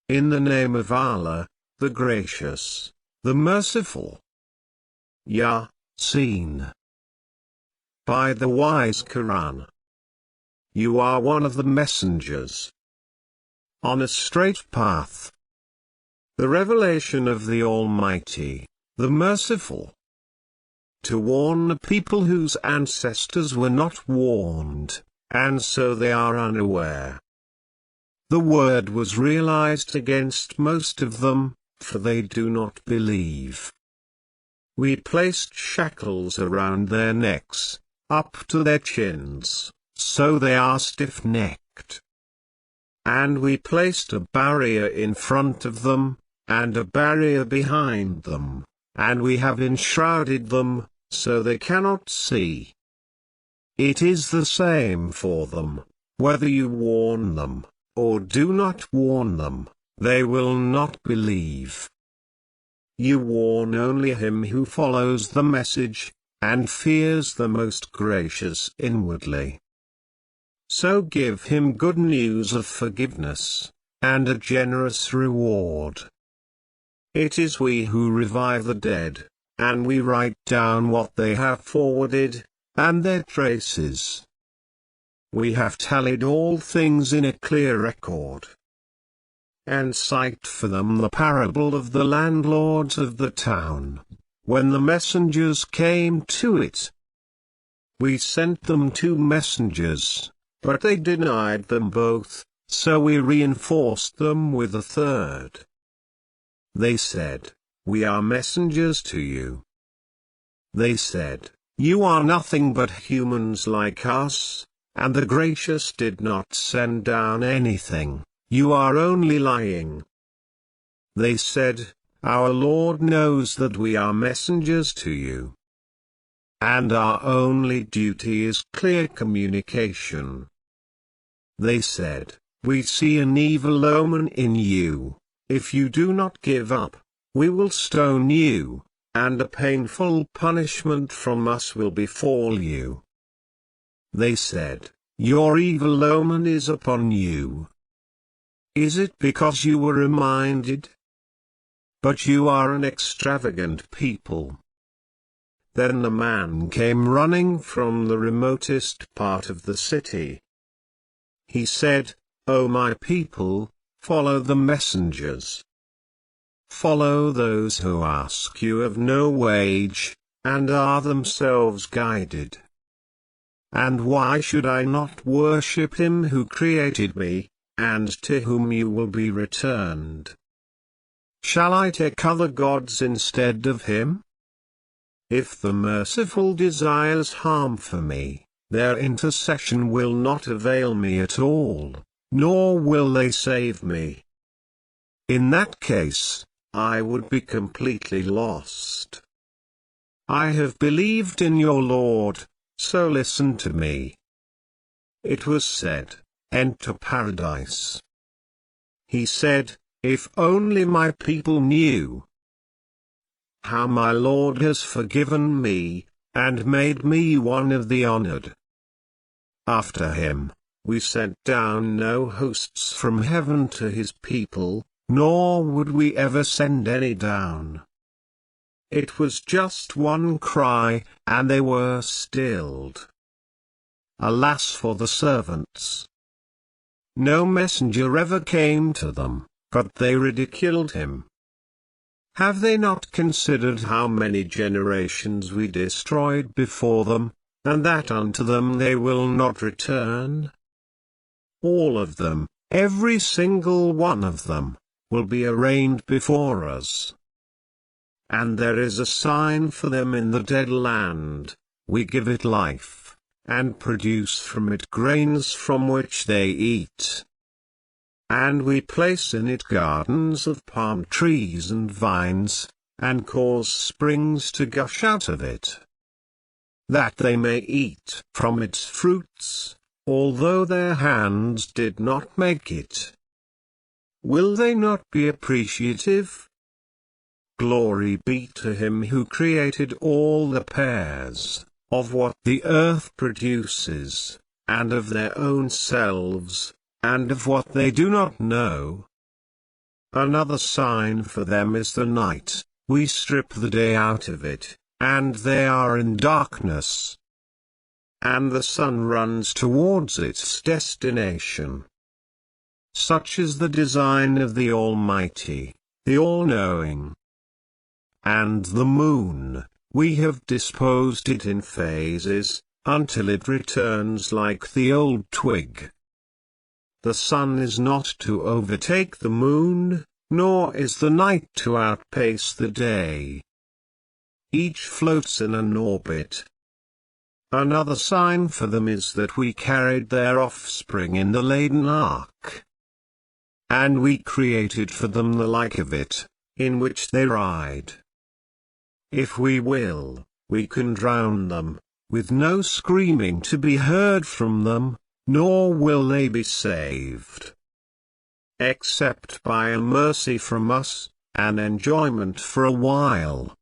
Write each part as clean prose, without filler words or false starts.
In the name of Allah, the Gracious, the Merciful. Yaseen. By the wise Quran. You are one of the messengers on a straight path. The revelation of the Almighty, the Merciful, to warn a people whose ancestors were not warned, and so they are unaware. The word was realized against most of them, for they do not believe. We placed shackles around their necks, up to their chins, so they are stiff-necked. And we placed a barrier in front of them, and a barrier behind them, and we have enshrouded them, so they cannot see. It is the same for them, whether you warn them, or do not warn them, they will not believe. You warn only him who follows the message, and fears the Most Gracious inwardly. So give him good news of forgiveness, and a generous reward. It is we who revive the dead, and we write down what they have forwarded, and their traces. We have tallied all things in a clear record. And cite for them the parable of the landlords of the town, when the messengers came to it. We sent them 2 messengers, but they denied them both, so we reinforced them with a 3rd. They said, "We are messengers to you." They said, "You are nothing but humans like us, and the Gracious did not send down anything, you are only lying." They said, "Our Lord knows that we are messengers to you, and our only duty is clear communication." They said, "We see an evil omen in you, if you do not give up, we will stone you, and a painful punishment from us will befall you." They said, "Your evil omen is upon you. Is it because you were reminded? But you are an extravagant people." Then the man came running from the remotest part of the city. He said, "O my people, follow the messengers. Follow those who ask you of no wage, and are themselves guided. And why should I not worship him who created me, and to whom you will be returned? Shall I take other gods instead of him? If the Merciful desires harm for me, their intercession will not avail me at all, nor will they save me. In that case, I would be completely lost. I have believed in your Lord, so listen to me." It was said, "Enter paradise." He said, "If only my people knew how my Lord has forgiven me, and made me one of the honored." After him, we sent down no hosts from heaven to his people, nor would we ever send any down. It was just one cry, and they were stilled. Alas for the servants! No messenger ever came to them, but they ridiculed him. Have they not considered how many generations we destroyed before them, and that unto them they will not return? All of them, every single one of them, will be arraigned before us. And there is a sign for them in the dead land, we give it life, and produce from it grains from which they eat. And we place in it gardens of palm trees and vines, and cause springs to gush out of it, that they may eat from its fruits, although their hands did not make it. Will they not be appreciative? Glory be to him who created all the pairs, of what the earth produces, and of their own selves, and of what they do not know. Another sign for them is the night. We strip the day out of it, and they are in darkness. And the sun runs towards its destination. Such is the design of the Almighty, the All-Knowing. And the moon, we have disposed it in phases, until it returns like the old twig. The sun is not to overtake the moon, nor is the night to outpace the day. Each floats in an orbit. Another sign for them is that we carried their offspring in the laden ark. And we created for them the like of it, in which they ride. If we will, we can drown them, with no screaming to be heard from them, nor will they be saved. Except by a mercy from us, an enjoyment for a while.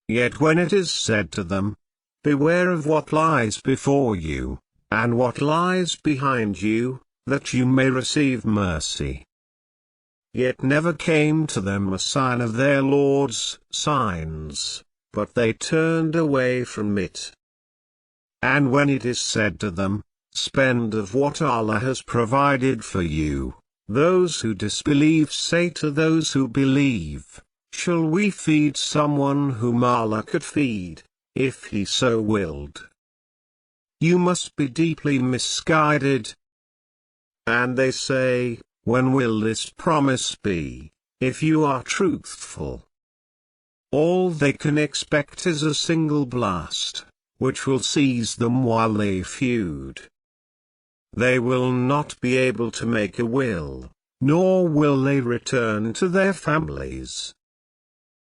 Yet when it is said to them, beware of what lies before you, and what lies behind you, that you may receive mercy. Yet never came to them a sign of their Lord's signs, but they turned away from it. And when it is said to them, spend of what Allah has provided for you, those who disbelieve say to those who believe, shall we feed someone whom Allah could feed, if He so willed? You must be deeply misguided. And they say, when will this promise be, if you are truthful? All they can expect is a single blast, which will seize them while they feud. They will not be able to make a will, nor will they return to their families.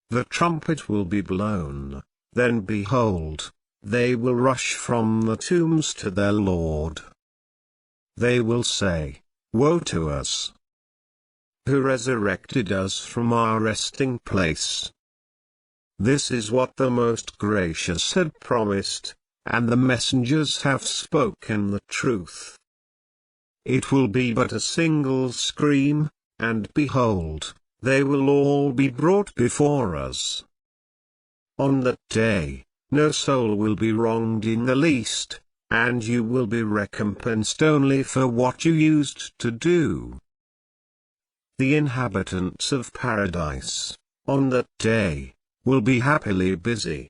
The trumpet will be blown, then behold, they will rush from the tombs to their Lord. They will say, woe to us! Who resurrected us from our resting place? This is what the Most Gracious had promised, and the messengers have spoken the truth. It will be but a single scream, and behold, they will all be brought before us. On that day, no soul will be wronged in the least, and you will be recompensed only for what you used to do. The inhabitants of paradise, on that day, will be happily busy.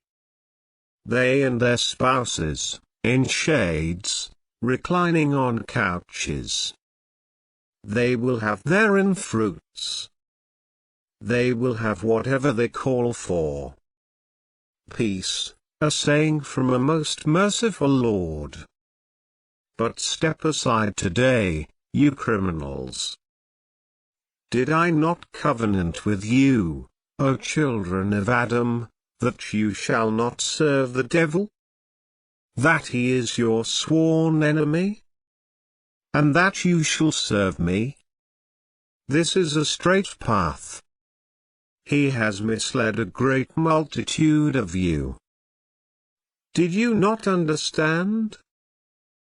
They and their spouses, in shades, reclining on couches. They will have therein fruits. They will have whatever they call for. Peace, a saying from a most merciful Lord. But step aside today, you criminals. Did I not covenant with you, O children of Adam, that you shall not serve the devil? That he is your sworn enemy? And that you shall serve me? This is a straight path. He has misled a great multitude of you. Did you not understand?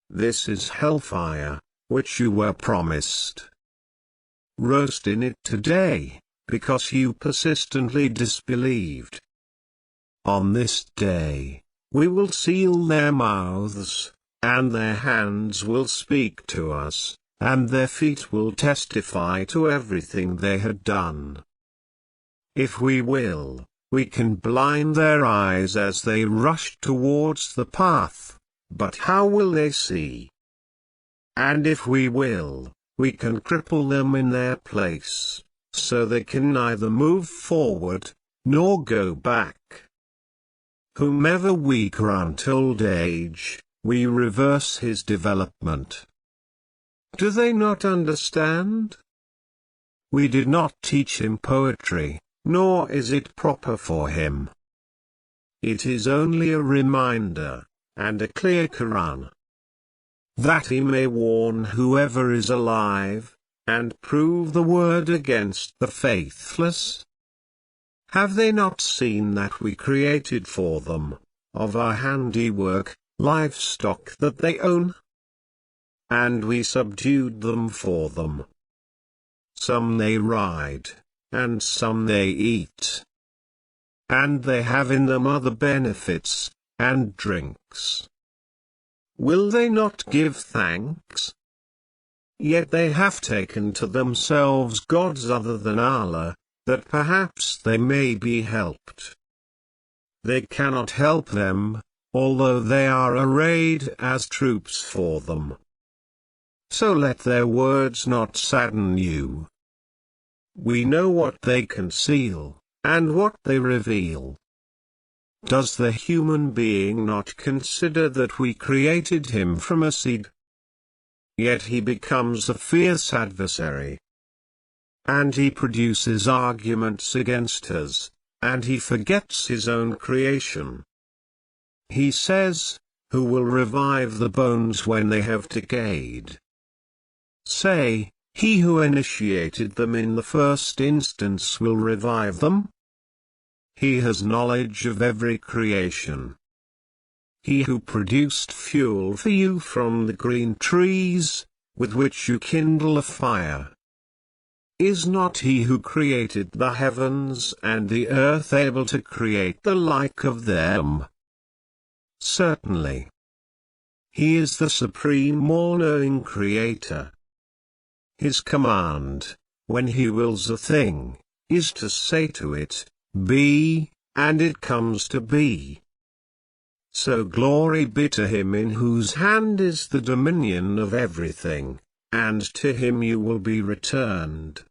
This is hellfire, which you were promised. Roast in it today, because you persistently disbelieved. On this day, we will seal their mouths, and their hands will speak to us, and their feet will testify to everything they had done. If we will, we can blind their eyes as they rush towards the path, but how will they see? And if we will, we can cripple them in their place, so they can neither move forward, nor go back. Whomever we grant old age, we reverse his development. Do they not understand? We did not teach him poetry, nor is it proper for him. It is only a reminder, and a clear Quran, that he may warn whoever is alive, and prove the word against the faithless. Have they not seen that we created for them, of our handiwork, livestock that they own? And we subdued them for them. some they ride, and some they eat. And they have in them other benefits, and drinks. Will they not give thanks? Yet they have taken to themselves gods other than Allah, that perhaps they may be helped. They cannot help them, although they are arrayed as troops for them. So let their words not sadden you. We know what they conceal, and what they reveal. Does the human being not consider that we created him from a seed? Yet he becomes a fierce adversary. And he produces arguments against us, and he forgets his own creation. He says, "Who will revive the bones when they have decayed?" Say, "He who initiated them in the first instance will revive them." He has knowledge of every creation. He who produced fuel for you from the green trees, with which you kindle a fire. Is not he who created the heavens and the earth able to create the like of them? Certainly. He is the supreme all-knowing creator. His command, when he wills a thing, is to say to it, "Be," and it comes to be. So glory be to him in whose hand is the dominion of everything, and to him you will be returned.